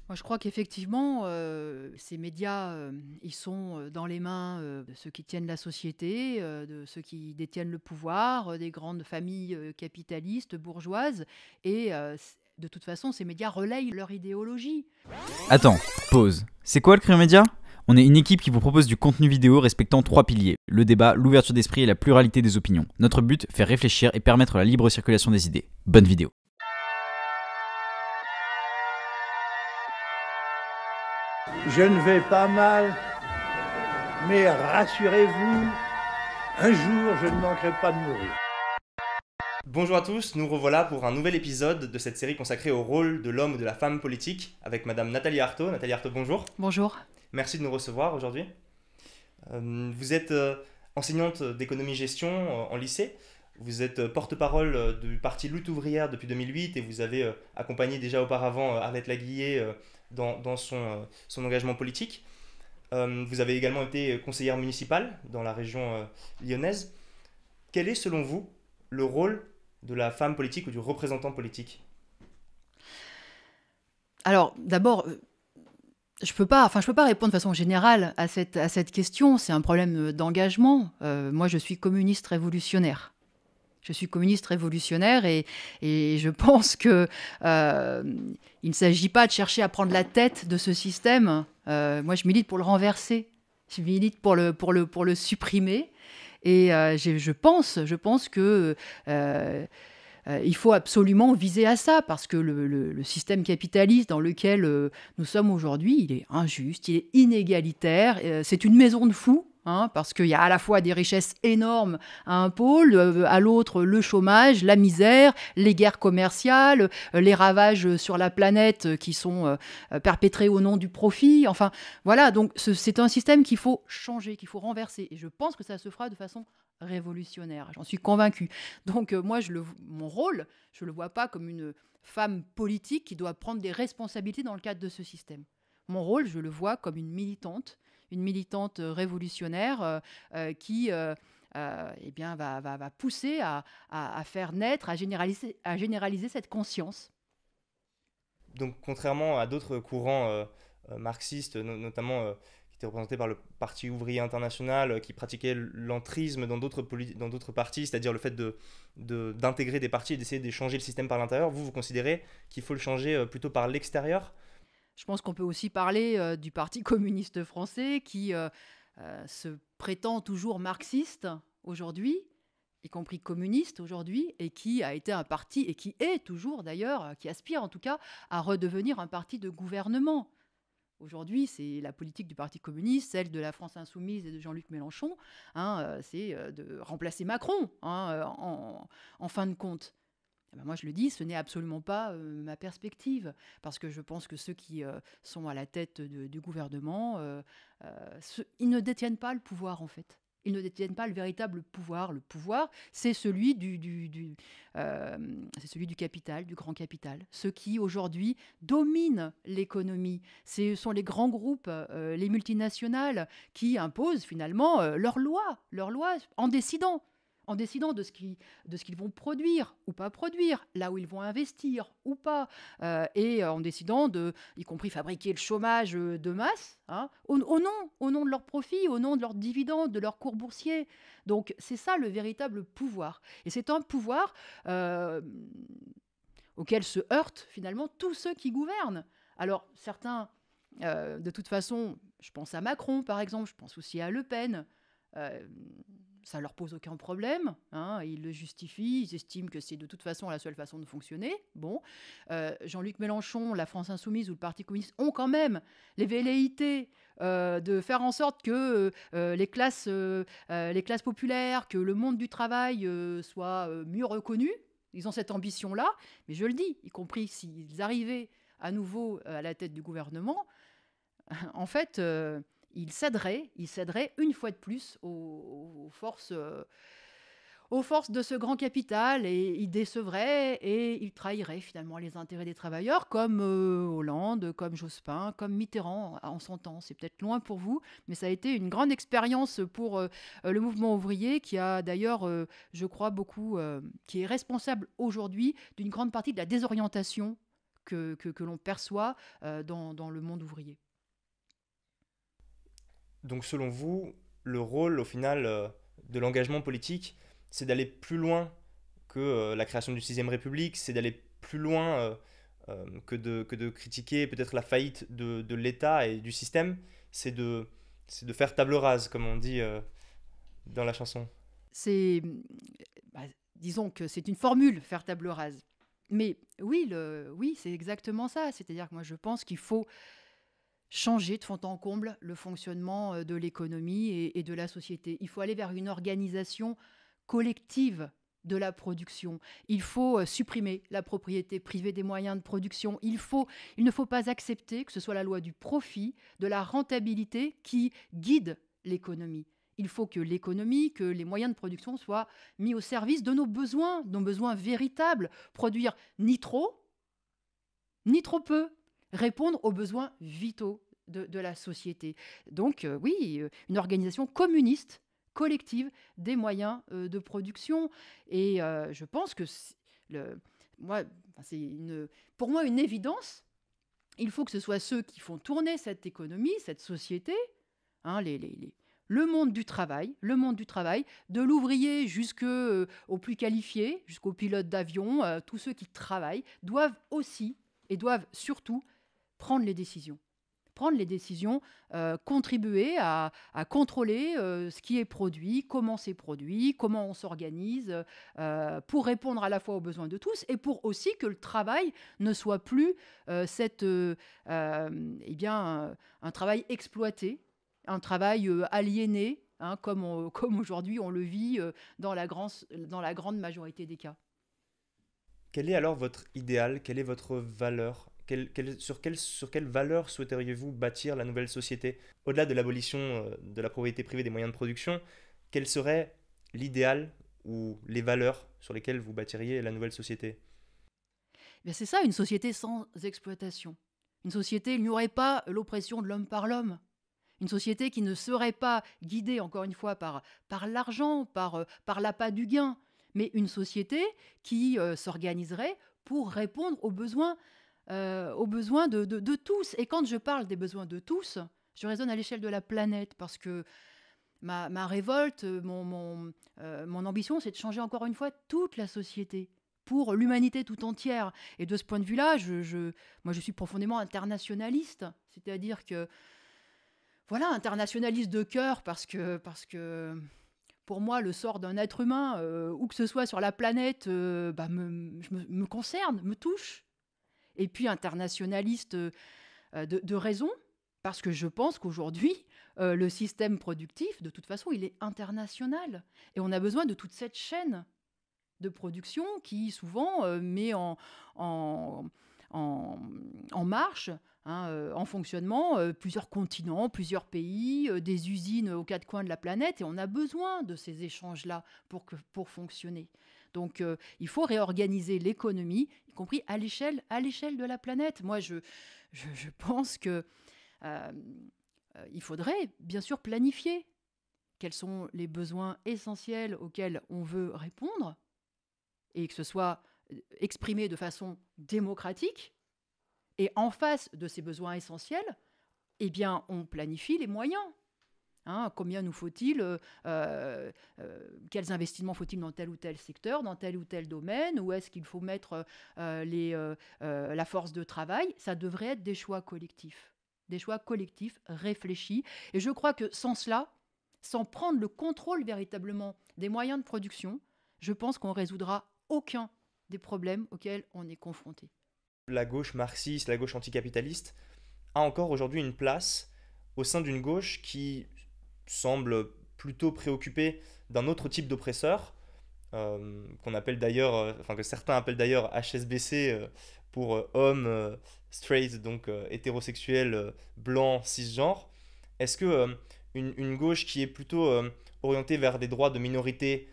Moi, je crois qu'effectivement, ces médias, ils sont dans les mains de ceux qui tiennent la société, de ceux qui détiennent le pouvoir, des grandes familles capitalistes, bourgeoises. Et de toute façon, ces médias relayent leur idéologie. Attends, pause. C'est quoi le Crime Média? On est une équipe qui vous propose du contenu vidéo respectant 3 piliers: le débat, l'ouverture d'esprit et la pluralité des opinions. Notre but, faire réfléchir et permettre la libre circulation des idées. Bonne vidéo. Je ne vais pas mal, mais rassurez-vous, un jour je ne manquerai pas de mourir. Bonjour à tous, nous revoilà pour un nouvel épisode de cette série consacrée au rôle de l'homme ou de la femme politique avec Madame Nathalie Arthaud. Nathalie Arthaud, bonjour. Bonjour. Merci de nous recevoir aujourd'hui. Vous êtes enseignante d'économie-gestion en lycée. Vous êtes porte-parole du parti Lutte ouvrière depuis 2008 et vous avez accompagné déjà auparavant Arlette Laguillet dans son engagement politique. Vous avez également été conseillère municipale dans la région lyonnaise. Quel est selon vous le rôle de la femme politique ou du représentant politique? Alors, d'abord, je peux pas répondre de façon générale à cette question. C'est un problème d'engagement. Moi, je suis communiste révolutionnaire. Je suis communiste révolutionnaire et je pense que il ne s'agit pas de chercher à prendre la tête de ce système. Moi, je milite pour le renverser. Je milite pour le supprimer. Et je pense que il faut absolument viser à ça, parce que le système capitaliste dans lequel nous sommes aujourd'hui, il est injuste, il est inégalitaire, c'est une maison de fous. Parce qu'il y a à la fois des richesses énormes à un pôle, à l'autre le chômage, la misère, les guerres commerciales, les ravages sur la planète qui sont perpétrés au nom du profit. Enfin, voilà, donc c'est un système qu'il faut changer, qu'il faut renverser. Et je pense que ça se fera de façon révolutionnaire, j'en suis convaincue. Donc moi, mon rôle, je ne le vois pas comme une femme politique qui doit prendre des responsabilités dans le cadre de ce système. Mon rôle, je le vois comme une militante révolutionnaire qui eh bien, va pousser à faire naître, à généraliser cette conscience. Donc, contrairement à d'autres courants marxistes, notamment qui étaient représentés par le Parti ouvrier international, qui pratiquaient l'entrisme dans d'autres partis, c'est-à-dire le fait d'intégrer des partis et d'essayer de changer le système par l'intérieur, vous considérez qu'il faut le changer plutôt par l'extérieur? Je pense qu'on peut aussi parler du Parti communiste français qui se prétend toujours marxiste aujourd'hui, y compris communiste aujourd'hui, et qui a été un parti, et qui est toujours d'ailleurs, qui aspire en tout cas à redevenir un parti de gouvernement. Aujourd'hui, c'est la politique du Parti communiste, celle de la France insoumise et de Jean-Luc Mélenchon, c'est de remplacer Macron en fin de compte. Eh ben moi, je le dis, ce n'est absolument pas ma perspective, parce que je pense que ceux qui sont à la tête du gouvernement, ils ne détiennent pas le pouvoir, en fait. Ils ne détiennent pas le véritable pouvoir. Le pouvoir, c'est celui c'est celui du capital, du grand capital. Ceux qui, aujourd'hui, dominent l'économie. Ce sont les grands groupes, les multinationales, qui imposent finalement leurs lois en décidant de ce qu'ils vont produire ou pas produire, là où ils vont investir ou pas, et en décidant y compris fabriquer le chômage de masse, au nom de leurs profits, au nom de leurs dividendes, de leurs cours boursiers. Donc c'est ça le véritable pouvoir. Et c'est un pouvoir auquel se heurtent finalement tous ceux qui gouvernent. Alors certains, de toute façon, je pense à Macron par exemple, je pense aussi à Le Pen, ça leur pose aucun problème, ils le justifient, ils estiment que c'est de toute façon la seule façon de fonctionner. Bon, Jean-Luc Mélenchon, la France Insoumise ou le Parti communiste ont quand même les velléités de faire en sorte que les classes populaires, que le monde du travail soit mieux reconnu. Ils ont cette ambition-là, mais je le dis, y compris s'ils arrivaient à nouveau à la tête du gouvernement, en fait, il céderait une fois de plus aux forces de ce grand capital, et il décevrait et il trahirait finalement les intérêts des travailleurs, comme Hollande, comme Jospin, comme Mitterrand en son temps. C'est peut-être loin pour vous, mais ça a été une grande expérience pour le mouvement ouvrier, qui a d'ailleurs, je crois, qui est responsable aujourd'hui d'une grande partie de la désorientation que l'on perçoit dans le monde ouvrier. Donc selon vous, le rôle au final de l'engagement politique, c'est d'aller plus loin que la création du 6ème République, c'est d'aller plus loin que de critiquer peut-être la faillite de l'État et du système, c'est de faire table rase, comme on dit dans la chanson. Disons que c'est une formule, faire table rase. Mais oui, c'est exactement ça. C'est-à-dire que moi, je pense qu'il faut changer de fond en comble le fonctionnement de l'économie et de la société. Il faut aller vers une organisation collective de la production. Il faut supprimer la propriété privée des moyens de production. Il ne faut pas accepter que ce soit la loi du profit, de la rentabilité qui guide l'économie. Il faut que l'économie, que les moyens de production soient mis au service de nos besoins véritables. Produire ni trop, ni trop peu. Répondre aux besoins vitaux de la société. Donc une organisation communiste, collective, des moyens de production. Et je pense que pour moi une évidence. Il faut que ce soit ceux qui font tourner cette économie, cette société, le monde du travail, de l'ouvrier jusqu'au plus qualifié, jusqu'au pilote d'avion, tous ceux qui travaillent doivent aussi et doivent surtout prendre les décisions. Contribuer à contrôler ce qui est produit, comment c'est produit, comment on s'organise, pour répondre à la fois aux besoins de tous et pour aussi que le travail ne soit plus un travail exploité, un travail aliéné, comme aujourd'hui on le vit dans la grande majorité des cas. Quel est alors votre idéal? Quelle est votre valeur? Sur quelle valeur souhaiteriez-vous bâtir la nouvelle société? Au-delà de l'abolition de la propriété privée des moyens de production, quel serait l'idéal ou les valeurs sur lesquelles vous bâtiriez la nouvelle société? C'est ça, une société sans exploitation. Une société, il n'y aurait pas l'oppression de l'homme par l'homme. Une société qui ne serait pas guidée, encore une fois, par l'argent, par l'appât du gain, mais une société qui s'organiserait pour répondre aux besoins de tous. Et quand je parle des besoins de tous, je raisonne à l'échelle de la planète, parce que ma révolte, mon ambition, c'est de changer encore une fois toute la société, pour l'humanité tout entière. Et de ce point de vue-là, moi je suis profondément internationaliste, c'est-à-dire que internationaliste de cœur, parce que pour moi, le sort d'un être humain, où que ce soit sur la planète, me concerne, me touche. Et puis internationaliste de raison, parce que je pense qu'aujourd'hui, le système productif, de toute façon, il est international. Et on a besoin de toute cette chaîne de production qui, souvent, met en marche, en fonctionnement, plusieurs continents, plusieurs pays, des usines aux quatre coins de la planète, et on a besoin de ces échanges-là pour fonctionner. Donc il faut réorganiser l'économie, y compris à l'échelle de la planète. Moi, je pense que il faudrait bien sûr planifier quels sont les besoins essentiels auxquels on veut répondre, et que ce soit exprimé de façon démocratique. Et en face de ces besoins essentiels, on planifie les moyens. Combien nous faut-il, quels investissements faut-il dans tel ou tel secteur, dans tel ou tel domaine, où est-ce qu'il faut mettre la force de travail? Ça devrait être des choix collectifs réfléchis. Et je crois que sans cela, sans prendre le contrôle véritablement des moyens de production, je pense qu'on ne résoudra aucun des problèmes auxquels on est confronté. La gauche marxiste, la gauche anticapitaliste a encore aujourd'hui une place au sein d'une gauche qui semble plutôt préoccupée d'un autre type d'oppresseur, qu'on appelle d'ailleurs, que certains appellent d'ailleurs HSBC pour hommes straight, donc hétérosexuels, blancs, cisgenres. Est-ce que une gauche qui est plutôt orientée vers des droits de minorités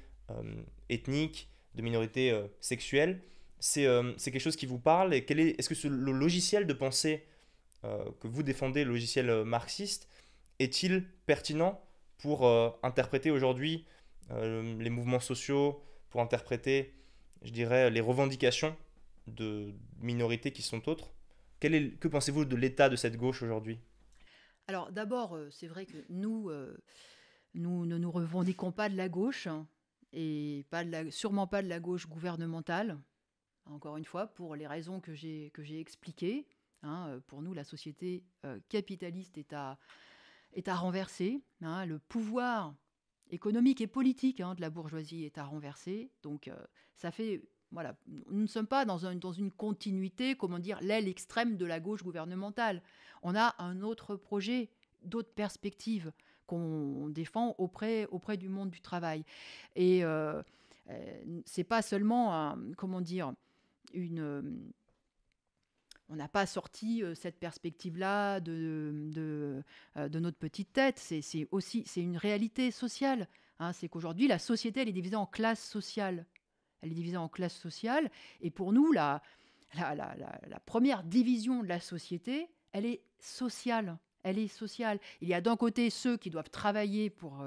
ethniques, de minorités sexuelles, c'est quelque chose qui vous parle? Et est-ce que le logiciel de pensée que vous défendez, le logiciel marxiste, est-il pertinent pour interpréter aujourd'hui les mouvements sociaux, pour interpréter, je dirais, les revendications de minorités qui sont autres. Que pensez-vous de l'état de cette gauche aujourd'hui? Alors d'abord, c'est vrai que nous ne nous revendiquons pas de la gauche, hein, et sûrement pas de la gauche gouvernementale, encore une fois, pour les raisons que j'ai expliquées. Hein. Pour nous, la société capitaliste est à renverser. Hein. Le pouvoir économique et politique, hein, de la bourgeoisie est à renverser. Donc ça fait... Voilà, nous ne sommes pas dans une continuité, comment dire, l'aile extrême de la gauche gouvernementale. On a un autre projet, d'autres perspectives qu'on défend auprès du monde du travail. Et c'est pas seulement, comment dire, on n'a pas sorti cette perspective-là de notre petite tête. C'est une réalité sociale. Hein. C'est qu'aujourd'hui, la société, elle est divisée en classes sociales. Elle est divisée en classes sociales. Et pour nous, la première division de la société, elle est sociale. Elle est sociale. Il y a d'un côté ceux qui doivent travailler pour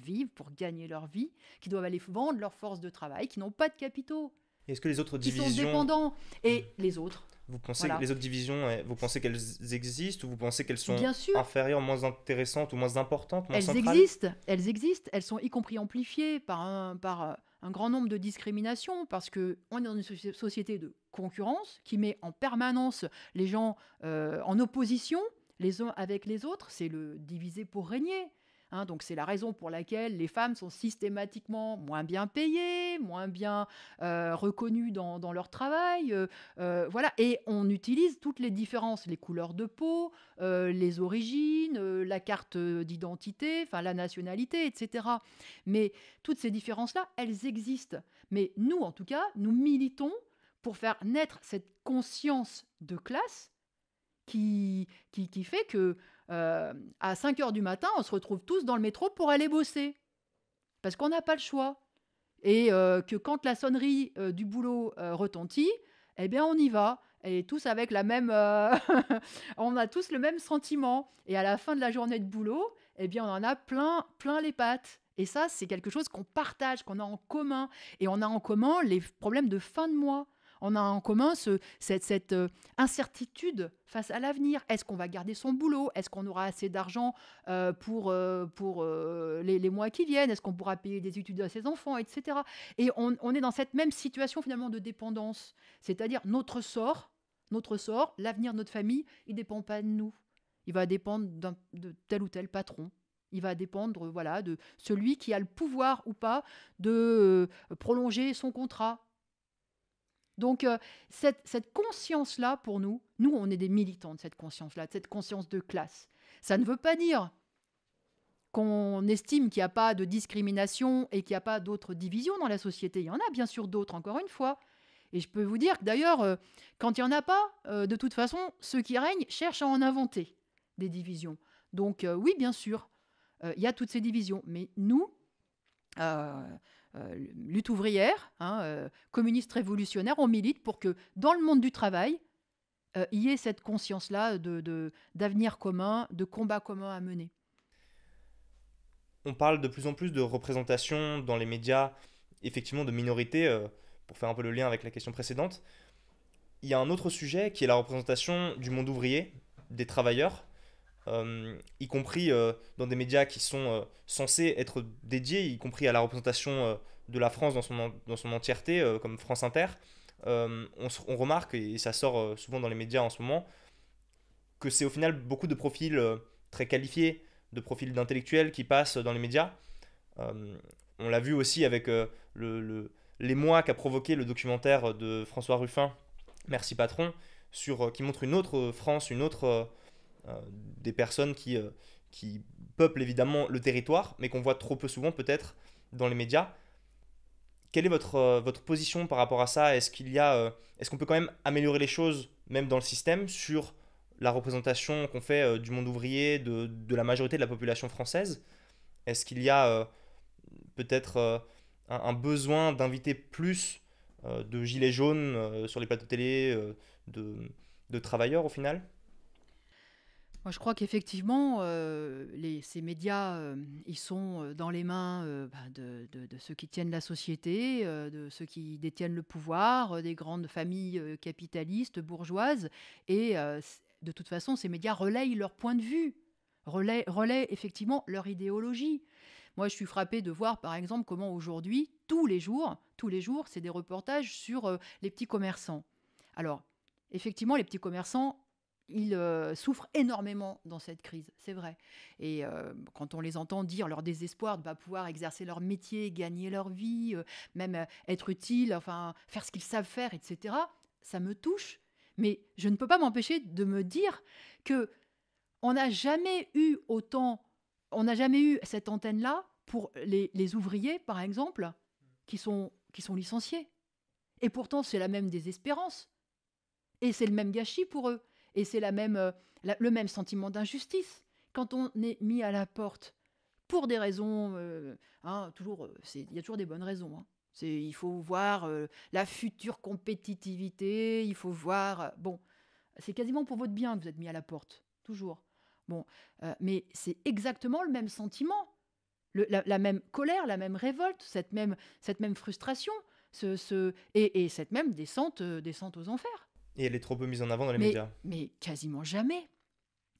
vivre, pour gagner leur vie, qui doivent aller vendre leur force de travail, qui n'ont pas de capitaux, Est-ce que les autres qui sont divisions, dépendants. Et les autres, vous pensez voilà. que les autres divisions, vous pensez qu'elles existent ou vous pensez qu'elles sont Bien sûr. inférieures, moins intéressantes ou moins importantes, moins Elles centrales? existent, elles sont y compris amplifiées par un grand nombre de discriminations, parce qu'on est dans une société de concurrence qui met en permanence les gens en opposition les uns avec les autres. C'est le diviser pour régner. Hein, donc c'est la raison pour laquelle les femmes sont systématiquement moins bien payées, moins bien reconnues dans leur travail. Voilà. Et on utilise toutes les différences, les couleurs de peau, les origines, la carte d'identité, enfin la nationalité, etc. Mais toutes ces différences-là, elles existent. Mais nous, en tout cas, nous militons pour faire naître cette conscience de classe qui fait que à 5 heures du matin, on se retrouve tous dans le métro pour aller bosser. Parce qu'on n'a pas le choix. Et que quand la sonnerie du boulot retentit, eh bien on y va. Et tous avec la même... on a tous le même sentiment. Et à la fin de la journée de boulot, eh bien on en a plein les pattes. Et ça, c'est quelque chose qu'on partage, qu'on a en commun. Et on a en commun les problèmes de fin de mois. On a en commun cette incertitude face à l'avenir. Est-ce qu'on va garder son boulot? Est-ce qu'on aura assez d'argent pour les mois qui viennent? Est-ce qu'on pourra payer des études à ses enfants, etc. Et on est dans cette même situation finalement de dépendance. C'est-à-dire notre sort, l'avenir de notre famille, il ne dépend pas de nous. Il va dépendre de tel ou tel patron. Il va dépendre de celui qui a le pouvoir ou pas de prolonger son contrat. Donc, cette conscience-là, pour nous, on est des militants de cette conscience-là, de cette conscience de classe. Ça ne veut pas dire qu'on estime qu'il n'y a pas de discrimination et qu'il n'y a pas d'autres divisions dans la société. Il y en a bien sûr d'autres, encore une fois. Et je peux vous dire que d'ailleurs, quand il n'y en a pas, de toute façon, ceux qui règnent cherchent à en inventer des divisions. Donc, oui, bien sûr, il y a toutes ces divisions. Mais nous... lutte ouvrière, communiste révolutionnaire, on milite pour que dans le monde du travail, il y ait cette conscience-là d'avenir commun, de combat commun à mener. On parle de plus en plus de représentation dans les médias, effectivement de minorités, pour faire un peu le lien avec la question précédente. Il y a un autre sujet qui est la représentation du monde ouvrier, des travailleurs, y compris dans des médias qui sont censés être dédiés, y compris à la représentation de la France dans son entièreté, comme France Inter. On remarque, et ça sort souvent dans les médias en ce moment, que c'est au final beaucoup de profils très qualifiés, de profils d'intellectuels qui passent dans les médias. On l'a vu aussi avec l'émoi qu'a provoqué le documentaire de François Ruffin, Merci Patron, qui montre une autre France, des personnes qui peuplent évidemment le territoire, mais qu'on voit trop peu souvent peut-être dans les médias. Quelle est votre position par rapport à ça? Est-ce qu'on peut quand même améliorer les choses, même dans le système, sur la représentation qu'on fait du monde ouvrier, de la majorité de la population française? Est-ce qu'il y a peut-être un besoin d'inviter plus de gilets jaunes sur les plateaux télé, de travailleurs au final? Moi, je crois qu'effectivement, ces médias, ils sont dans les mains de ceux qui tiennent la société, de ceux qui détiennent le pouvoir, des grandes familles capitalistes, bourgeoises. Et de toute façon, ces médias relayent leur point de vue, relaient effectivement leur idéologie. Moi, je suis frappée de voir, par exemple, comment aujourd'hui, tous les jours, c'est des reportages sur les petits commerçants. Alors, effectivement, les petits commerçants, ils souffrent énormément dans cette crise, c'est vrai. Et quand on les entend dire leur désespoir de ne pas pouvoir exercer leur métier, gagner leur vie, même être utile, enfin faire ce qu'ils savent faire, etc., ça me touche. Mais je ne peux pas m'empêcher de me dire que on n'a jamais eu cette antenne-là pour les ouvriers, par exemple, qui sont licenciés. Et pourtant, c'est la même désespérance. Et c'est le même gâchis pour eux. Et c'est le même sentiment d'injustice. Quand on est mis à la porte pour des raisons, il y a toujours des bonnes raisons. Il faut voir la future compétitivité, il faut voir... bon, c'est quasiment pour votre bien que vous êtes mis à la porte, toujours. Bon, mais c'est exactement le même sentiment, la même colère, la même révolte, cette même frustration, et cette même descente aux enfers. Et elle est trop peu mise en avant dans les médias. Mais quasiment jamais.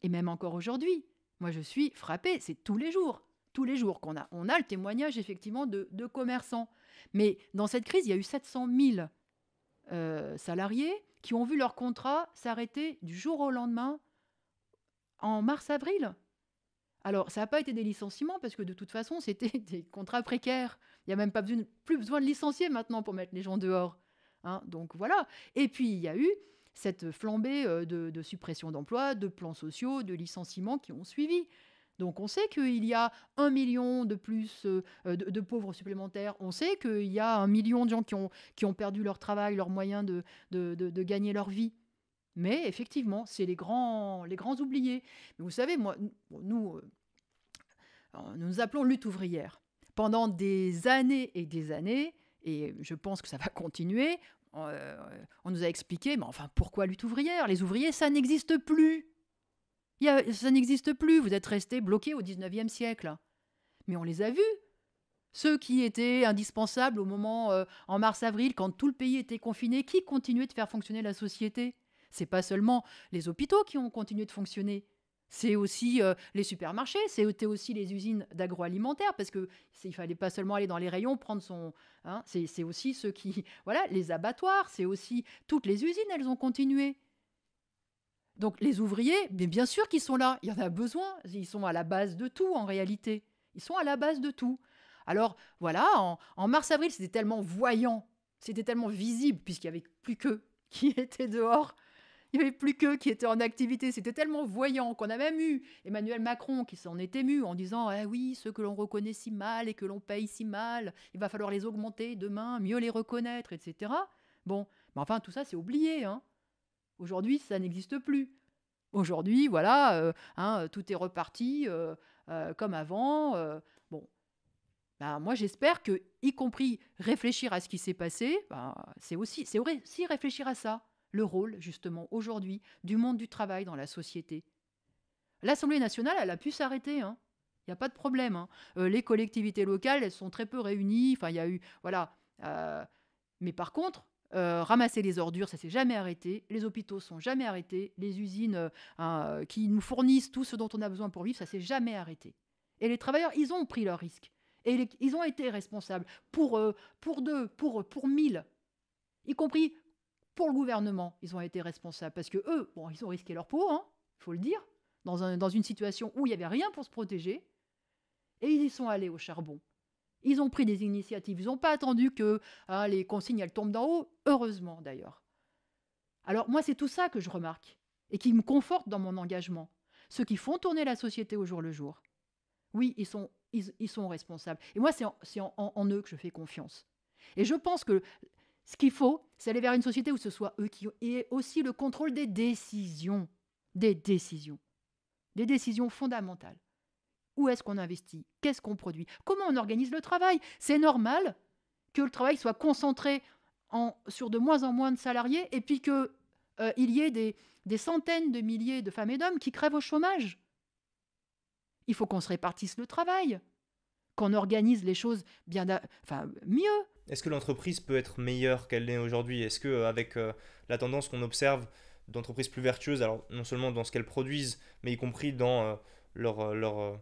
Et même encore aujourd'hui. Moi, je suis frappée. C'est tous les jours qu'on a le témoignage, effectivement, de commerçants. Mais dans cette crise, il y a eu 700 000 salariés qui ont vu leur contrat s'arrêter du jour au lendemain en mars-avril. Alors, ça n'a pas été des licenciements parce que de toute façon, c'était des contrats précaires. Il n'y a même plus besoin de licencier maintenant pour mettre les gens dehors. Donc voilà. Et puis, il y a eu cette flambée de suppression d'emplois, de plans sociaux, de licenciements qui ont suivi. Donc on sait qu'il y a 1 million de plus de pauvres supplémentaires. On sait qu'il y a 1 million de gens qui ont perdu leur travail, leurs moyens de gagner leur vie. Mais effectivement, c'est les grands oubliés. Mais vous savez, nous appelons lutte ouvrière. Pendant des années et des années, et je pense que ça va continuer, on nous a expliqué, mais enfin, pourquoi lutte ouvrière ? Les ouvriers, ça n'existe plus. Ça n'existe plus. Vous êtes restés bloqués au 19e siècle. Mais on les a vus. Ceux qui étaient indispensables au moment, en mars-avril, quand tout le pays était confiné, qui continuaient de faire fonctionner la société ? C'est pas seulement les hôpitaux qui ont continué de fonctionner. C'est aussi les supermarchés, c'était aussi les usines d'agroalimentaire, parce qu'il fallait pas seulement aller dans les rayons prendre son... c'est aussi ceux qui... Voilà, les abattoirs, c'est aussi... Toutes les usines, elles ont continué. Donc les ouvriers, bien sûr qu'ils sont là, il y en a besoin, ils sont à la base de tout en réalité. Ils sont à la base de tout. Alors voilà, en mars-avril, c'était tellement voyant, c'était tellement visible, puisqu'il n'y avait plus qu'eux qui étaient dehors. Il n'y avait plus qu'eux qui étaient en activité. C'était tellement voyant qu'on a même eu Emmanuel Macron qui s'en est ému en disant « Ah oui, ceux que l'on reconnaît si mal et que l'on paye si mal, il va falloir les augmenter demain, mieux les reconnaître, etc. » Bon, mais enfin, tout ça, c'est oublié. Aujourd'hui, ça n'existe plus. Aujourd'hui, voilà, tout est reparti comme avant. Bon, moi, j'espère que, y compris réfléchir à ce qui s'est passé, c'est aussi réfléchir à ça. Le rôle, justement, aujourd'hui, du monde du travail dans la société. L'Assemblée nationale, elle a pu s'arrêter, Il n'y a pas de problème, Les collectivités locales, elles sont très peu réunies. Enfin, il y a eu... Voilà. Mais par contre, ramasser les ordures, ça ne s'est jamais arrêté. Les hôpitaux ne sont jamais arrêtés. Les usines qui nous fournissent tout ce dont on a besoin pour vivre, ça ne s'est jamais arrêté. Et les travailleurs, ils ont pris leurs risques. Et ils ont été responsables pour 2, pour 1000, y compris... Pour le gouvernement, ils ont été responsables parce que eux, ils ont risqué leur peau, il faut le dire, dans une situation où il n'y avait rien pour se protéger, et ils y sont allés au charbon. Ils ont pris des initiatives, ils n'ont pas attendu que les consignes elles tombent d'en haut, heureusement d'ailleurs. Alors moi, c'est tout ça que je remarque et qui me conforte dans mon engagement. Ceux qui font tourner la société au jour le jour, oui, ils sont responsables. Et moi, c'est en eux que je fais confiance. Et je pense que ce qu'il faut, c'est aller vers une société où ce soit eux qui aient aussi le contrôle des décisions. Des décisions fondamentales. Où est-ce qu'on investit ? Qu'est-ce qu'on produit ? Comment on organise le travail ? C'est normal que le travail soit concentré sur de moins en moins de salariés et puis que il y ait des centaines de milliers de femmes et d'hommes qui crèvent au chômage. Il faut qu'on se répartisse le travail, qu'on organise les choses mieux. Est-ce que l'entreprise peut être meilleure qu'elle l'est aujourd'hui? Est-ce qu'avec la tendance qu'on observe d'entreprises plus vertueuses, alors non seulement dans ce qu'elles produisent, mais y compris dans leur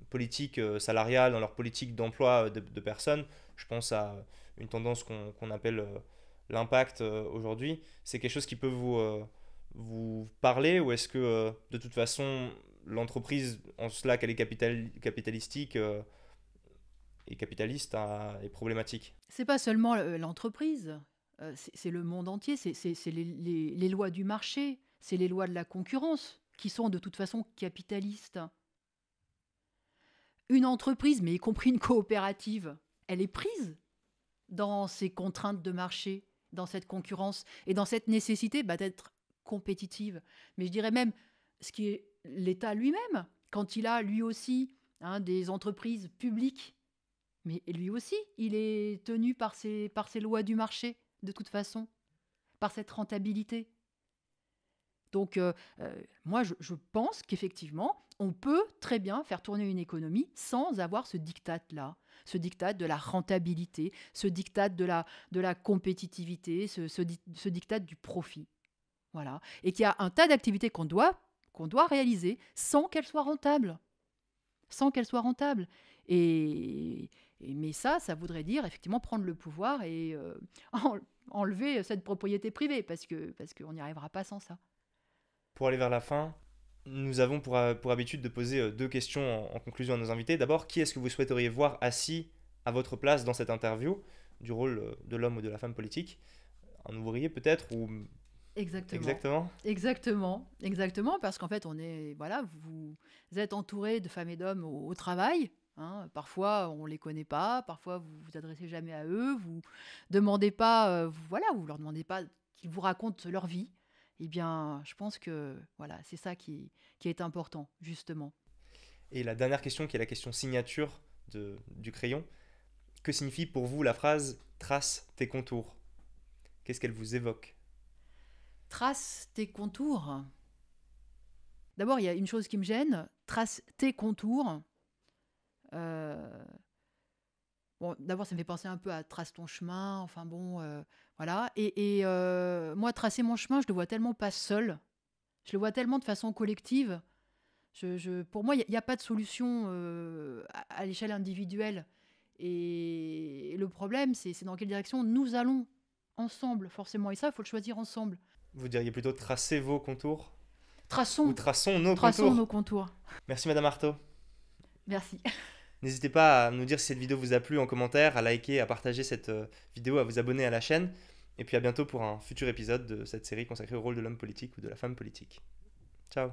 politique salariale, dans leur politique d'emploi de personnes, je pense à une tendance qu'on appelle l'impact aujourd'hui, c'est quelque chose qui peut vous parler, ou est-ce que de toute façon l'entreprise, en cela qu'elle est capitalistique et capitaliste, est problématique? C'est pas seulement l'entreprise, c'est le monde entier, c'est les lois du marché, c'est les lois de la concurrence qui sont de toute façon capitalistes. Une entreprise, mais y compris une coopérative, elle est prise dans ces contraintes de marché, dans cette concurrence et dans cette nécessité d'être compétitive. Mais je dirais même ce qui est l'État lui-même, quand il a lui aussi des entreprises publiques, mais lui aussi, il est tenu par ces lois du marché, de toute façon, par cette rentabilité. Donc, moi, je pense qu'effectivement, on peut très bien faire tourner une économie sans avoir ce diktat-là, ce diktat de la rentabilité, ce diktat de la compétitivité, ce diktat du profit. Voilà. Et qu'il y a un tas d'activités qu'on doit réaliser sans qu'elles soient rentables. Sans qu'elles soient rentables. Mais ça voudrait dire effectivement prendre le pouvoir et enlever cette propriété privée, parce qu'on n'y arrivera pas sans ça. Pour aller vers la fin, nous avons pour habitude de poser 2 questions en conclusion à nos invités. D'abord, qui est-ce que vous souhaiteriez voir assis à votre place dans cette interview du rôle de l'homme ou de la femme politique? Un ouvrier peut-être, ou... Exactement, parce qu'en fait, vous êtes entouré de femmes et d'hommes au travail. Parfois, on ne les connaît pas, parfois, vous ne vous adressez jamais à eux, vous demandez pas, vous leur demandez pas qu'ils vous racontent leur vie. Eh bien, je pense que c'est ça qui est important, justement. Et la dernière question, qui est la question signature du crayon. Que signifie pour vous la phrase « trace tes contours » ? Qu'est-ce qu'elle vous évoque ? Trace tes contours. D'abord, il y a une chose qui me gêne. Trace tes contours. D'abord, ça me fait penser un peu à trace ton chemin. Voilà. Et moi, tracer mon chemin, je le vois tellement pas seul. Je le vois tellement de façon collective. Pour moi, il n'y a pas de solution à l'échelle individuelle. Et le problème, c'est dans quelle direction nous allons ensemble, forcément. Et ça, il faut le choisir ensemble. Vous diriez plutôt tracer vos contours ? Traçons nos contours. Merci Madame Artaud. Merci. N'hésitez pas à nous dire si cette vidéo vous a plu en commentaire, à liker, à partager cette vidéo, à vous abonner à la chaîne. Et puis à bientôt pour un futur épisode de cette série consacrée au rôle de l'homme politique ou de la femme politique. Ciao.